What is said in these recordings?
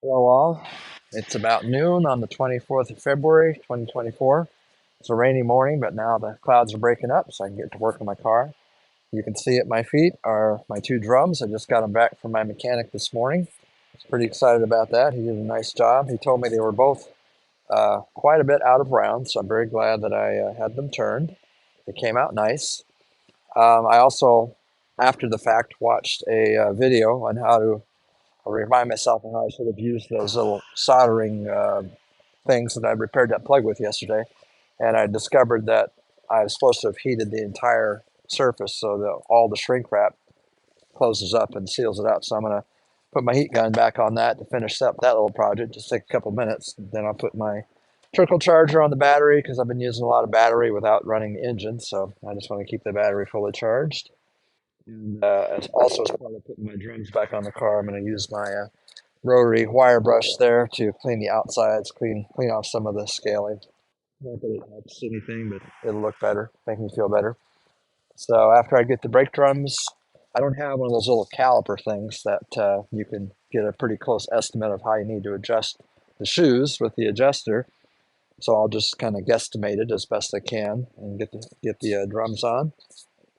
Hello all. It's about noon on the 24th of February, 2024. It's a rainy morning, but now the clouds are breaking up, so I can get to work on my car. You can see at my feet are my two drums. I just got them back from my mechanic this morning. I was pretty excited about that. He did a nice job. He told me they were both quite a bit out of round, so I'm very glad that I had them turned. They came out nice. I also, after the fact, watched a video on how to I remind myself of how I should have used those little soldering things that I repaired that plug with yesterday. And I discovered that I was supposed to have heated the entire surface so that all the shrink wrap closes up and seals it up. So I'm going to put my heat gun back on that to finish up that little project. Just take a couple minutes. Then I'll put my trickle charger on the battery because I've been using a lot of battery without running the engine. So I just want to keep the battery fully charged. And also, as part of putting my drums back on the car, I'm going to use my rotary wire brush there to clean the outsides, clean off some of the scaling. Not that it helps anything, but it'll look better, make me feel better. So after I get the brake drums, I don't have one of those little caliper things that you can get a pretty close estimate of how you need to adjust the shoes with the adjuster. So I'll just kind of guesstimate it as best I can and get the drums on.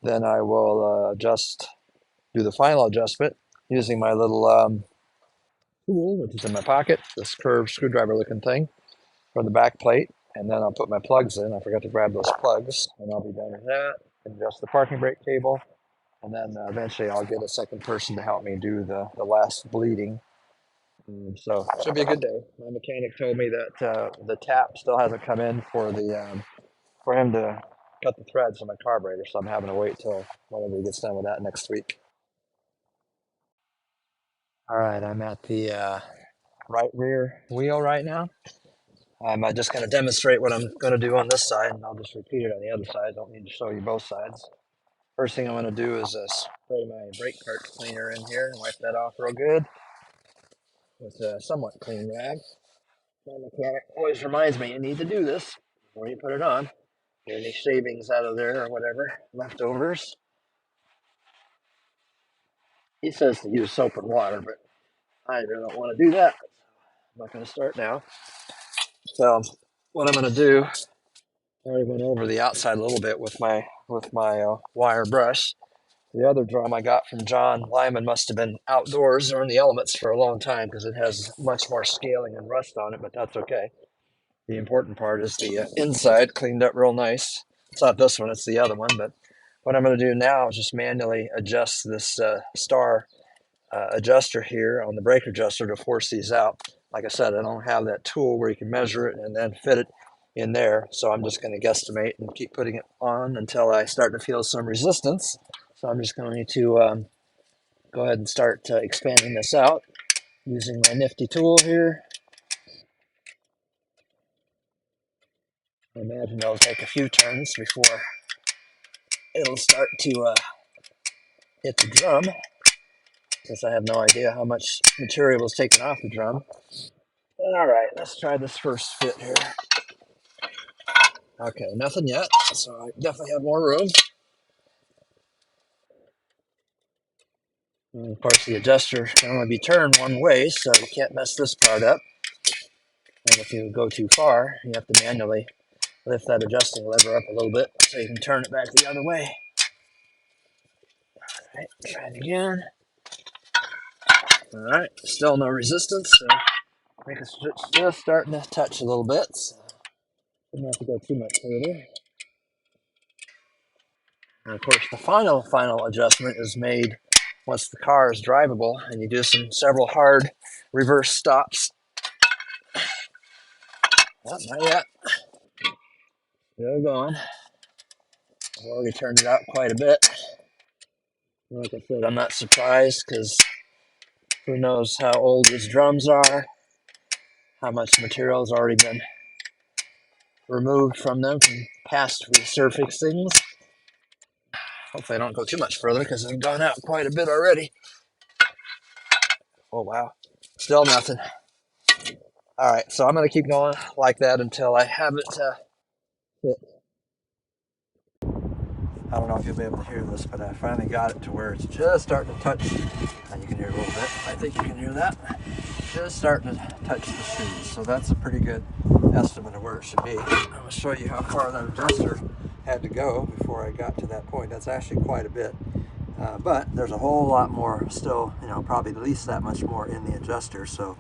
Then I will do the final adjustment using my little tool, which is in my pocket, this curved screwdriver looking thing for the back plate. And then I'll put my plugs in. I forgot to grab those plugs, and I'll be done with that. Adjust the parking brake cable. And then eventually I'll get a second person to help me do the last bleeding. So it should be a good day. My mechanic told me that the tap still hasn't come in for him to cut the threads on my carburetor, so I'm having to wait till whenever he gets done with that next week. All right, I'm at the right rear wheel right now. I'm just going to demonstrate what I'm going to do on this side, and I'll just repeat it on the other side. I don't need to show you both sides. First thing I'm going to do is spray my brake part cleaner in here and wipe that off real good with a somewhat clean rag. My mechanic always reminds me you need to do this before you put it on. Get any shavings out of there or whatever, leftovers. He says to use soap and water, but I really don't want to do that. I'm not going to start now. So what I'm going to do, I already went over the outside a little bit with my wire brush. The other drum I got from John Lyman must have been outdoors or in the elements for a long time because it has much more scaling and rust on it, but that's okay. The important part is the inside cleaned up real nice. It's not this one, it's the other one, but what I'm going to do now is just manually adjust this star adjuster here on the brake adjuster to force these out. Like I said, I don't have that tool where you can measure it and then fit it in there. So I'm just going to guesstimate and keep putting it on until I start to feel some resistance. So I'm just going to go ahead and start expanding this out using my nifty tool here. I imagine it'll take a few turns before it'll start to hit the drum, because I have no idea how much material was taken off the drum. All right, let's try this first fit here. Okay, nothing yet, so I definitely have more room. And of course, the adjuster can only be turned one way, so you can't mess this part up. And if you go too far, you have to manually lift that adjusting lever up a little bit so you can turn it back the other way. All right, try it again. All right, still no resistance, so I think it's just starting to touch a little bit. So don't have to go too much further. And of course, the final adjustment is made once the car is drivable and you do several hard reverse stops. Well, not yet. Still going. I've already turned it out quite a bit. Like I said, I'm not surprised because who knows how old these drums are, how much material has already been removed from them from past resurfacings. Hopefully I don't go too much further because I've gone out quite a bit already. Oh wow, still nothing. All right, so I'm going to keep going like that until I have it fit. I don't know if you'll be able to hear this, but I finally got it to where it's just starting to touch. And you can hear a little bit. I think you can hear that. just starting to touch the shoes, so that's a pretty good estimate of where it should be. I'm going to show you how far that adjuster had to go before I got to that point. That's actually quite a bit, but there's a whole lot more still, probably at least that much more in the adjuster, so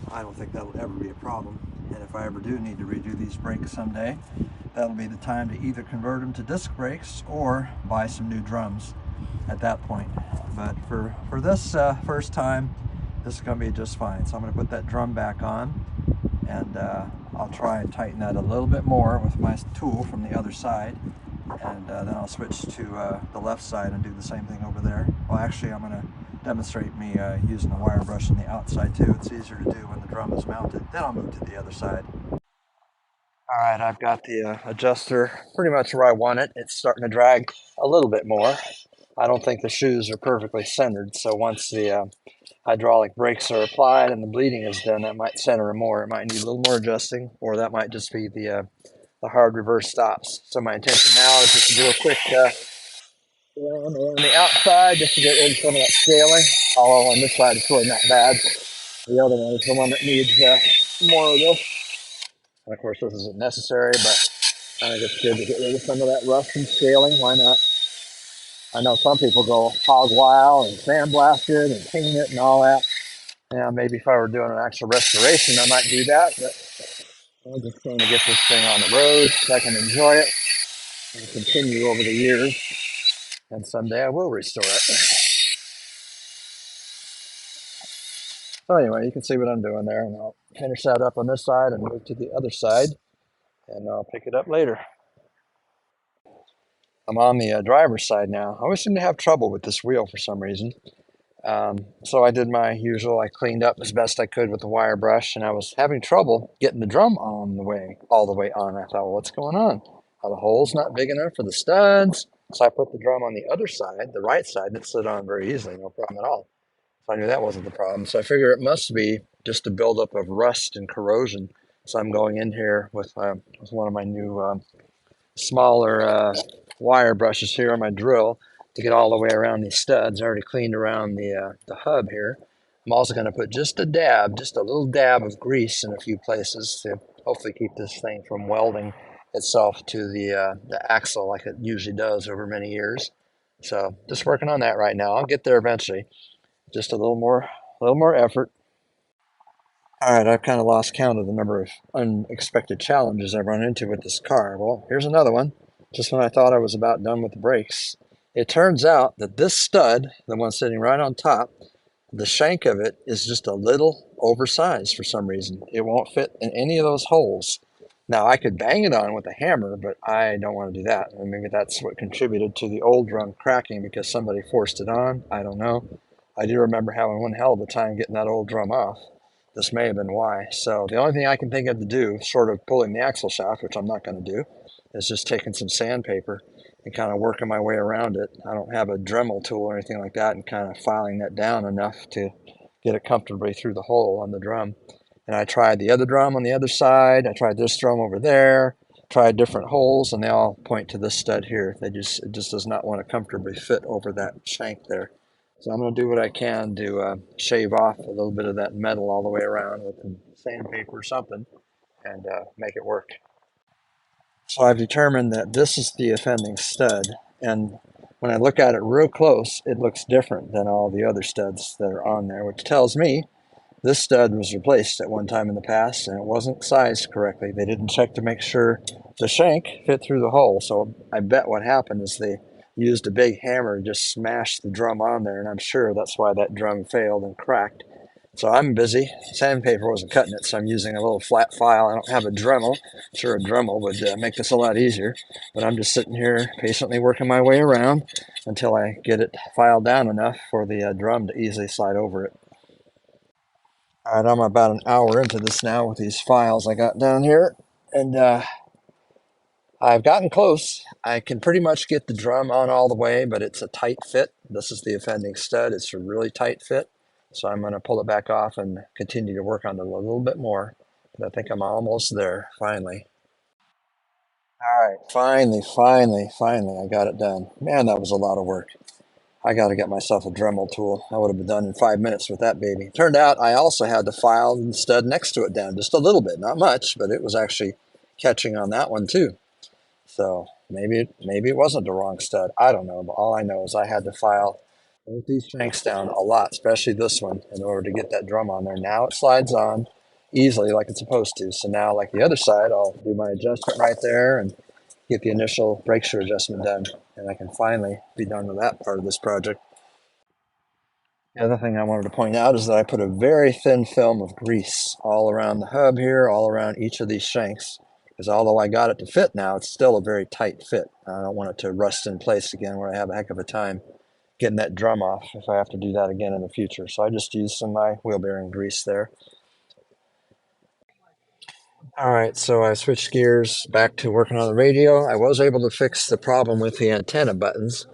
I don't think that'll ever be a problem. And if I ever do need to redo these brakes someday, that'll be the time to either convert them to disc brakes or buy some new drums at that point. But for this first time, this is going to be just fine. So I'm going to put that drum back on, and I'll try and tighten that a little bit more with my tool from the other side, and then I'll switch to the left side and do the same thing over there. Well, actually, I'm going to demonstrate me using the wire brush on the outside too. It's easier to do when the drum is mounted. Then I'll move to the other side. All right, I've got the adjuster pretty much where I want it. It's starting to drag a little bit more. I don't think the shoes are perfectly centered, so once the hydraulic brakes are applied and the bleeding is done, that might center them more. It might need a little more adjusting, or that might just be the hard reverse stops. So my intention now is just to do a quick run around the outside just to get rid of some of that scaling. Although on this side it's really not bad. The other one is the one that needs more of this. And of course this isn't necessary, but I think it's good to get rid of some of that rust and scaling. Why not? I know some people go hog wild and sandblast it and paint it and all that. Yeah, maybe if I were doing an actual restoration, I might do that. But I'm just trying to get this thing on the road so I can enjoy it and continue over the years. And someday I will restore it. So anyway, you can see what I'm doing there. And I'll finish that up on this side and move to the other side. And I'll pick it up later. I'm on the driver's side now. I always seem to have trouble with this wheel for some reason. So I did my usual. I cleaned up as best I could with the wire brush, and I was having trouble getting the drum on the way, all the way on. I thought, well, what's going on? The hole's not big enough for the studs. So I put the drum on the other side, the right side, and it slid on very easily, no problem at all. So I knew that wasn't the problem. So I figure it must be just a buildup of rust and corrosion. So I'm going in here with one of my new smaller wire brushes here on my drill to get all the way around these studs. I already cleaned around the hub here. I'm also going to put just a dab, just a little dab of grease in a few places to hopefully keep this thing from welding itself to the axle like it usually does over many years. So just working on that right now. I'll get there eventually. Just a little more effort. All right, I've kind of lost count of the number of unexpected challenges I've run into with this car. Well, here's another one. Just when I thought I was about done with the brakes, it turns out that this stud, the one sitting right on top, the shank of it is just a little oversized for some reason. It won't fit in any of those holes. Now, I could bang it on with a hammer, but I don't want to do that. And maybe that's what contributed to the old drum cracking because somebody forced it on. I don't know. I do remember having one hell of a time getting that old drum off. This may have been why. So the only thing I can think of to do, short of pulling the axle shaft, which I'm not going to do, is just taking some sandpaper and kind of working my way around it. I don't have a Dremel tool or anything like that, and kind of filing that down enough to get it comfortably through the hole on the drum. And I tried the other drum on the other side. I tried this drum over there, tried different holes, and they all point to this stud here. It just does not want to comfortably fit over that shank there. So I'm going to do what I can to shave off a little bit of that metal all the way around with some sandpaper or something and make it work. So I've determined that this is the offending stud, and when I look at it real close, it looks different than all the other studs that are on there, which tells me this stud was replaced at one time in the past and it wasn't sized correctly. They didn't check to make sure the shank fit through the hole. So I bet what happened is they used a big hammer and just smashed the drum on there, and I'm sure that's why that drum failed and cracked. So I'm busy. Sandpaper wasn't cutting it, so I'm using a little flat file. I don't have a Dremel. I'm sure a Dremel would make this a lot easier, but I'm just sitting here patiently working my way around until I get it filed down enough for the drum to easily slide over it. All right, I'm about an hour into this now with these files I got down here, and I've gotten close. I can pretty much get the drum on all the way, but it's a tight fit. This is the offending stud. It's a really tight fit. So I'm going to pull it back off and continue to work on it a little bit more. But I think I'm almost there, finally. All right, finally, I got it done. Man, that was a lot of work. I got to get myself a Dremel tool. I would have been done in 5 minutes with that baby. Turned out I also had the file and stud next to it down just a little bit, not much, but it was actually catching on that one too. So maybe it wasn't the wrong stud. I don't know, but all I know is I had to file both these shanks down a lot, especially this one, in order to get that drum on there. Now it slides on easily like it's supposed to. So now, like the other side, I'll do my adjustment right there and get the initial brake shoe adjustment done, and I can finally be done with that part of this project. The other thing I wanted to point out is that I put a very thin film of grease all around the hub here, all around each of these shanks, because although I got it to fit now, it's still a very tight fit. I don't want it to rust in place again where I have a heck of a time getting that drum off if I have to do that again in the future. So I just used some of my wheel bearing grease there. All right, so I switched gears back to working on the radio. I was able to fix the problem with the antenna buttons.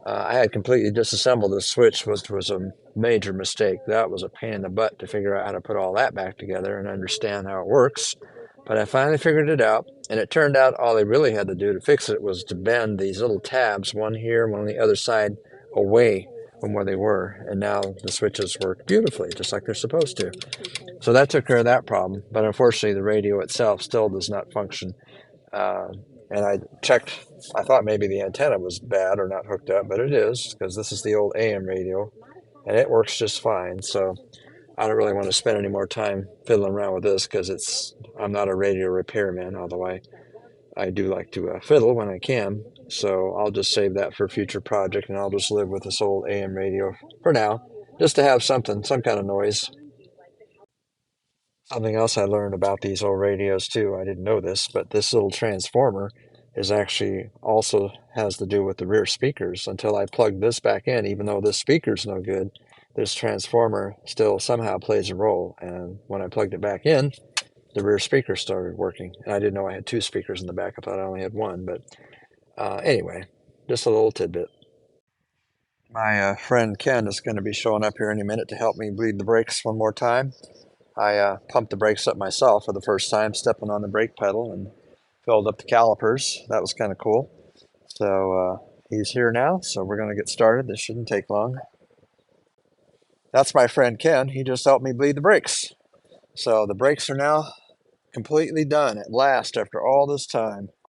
I had completely disassembled the switch, which was a major mistake. That was a pain in the butt to figure out how to put all that back together and understand how it works. But I finally figured it out, and it turned out all they really had to do to fix it was to bend these little tabs, one here, one on the other side, away from where they were. And now the switches work beautifully, just like they're supposed to. So that took care of that problem. But unfortunately, the radio itself still does not function. Uh, and I checked, I thought maybe the antenna was bad or not hooked up, but it is, because this is the old AM radio, and it works just fine. So I don't really want to spend any more time fiddling around with this, because I'm not a radio repairman, although I do like to fiddle when I can. So I'll just save that for a future project, and I'll just live with this old AM radio for now, just to have something, some kind of noise. Something else I learned about these old radios too, I didn't know this, but this little transformer is actually also has to do with the rear speakers. Until I plugged this back in, even though this speaker's no good, this transformer still somehow plays a role. And when I plugged it back in, the rear speaker started working. And I didn't know I had two speakers in the back. I thought I only had one, but anyway, just a little tidbit. My friend Ken is going to be showing up here any minute to help me bleed the brakes one more time. I pumped the brakes up myself for the first time, stepping on the brake pedal and filled up the calipers. That was kind of cool. So he's here now, so we're going to get started. This shouldn't take long. That's my friend Ken. He just helped me bleed the brakes. So the brakes are now completely done at last after all this time.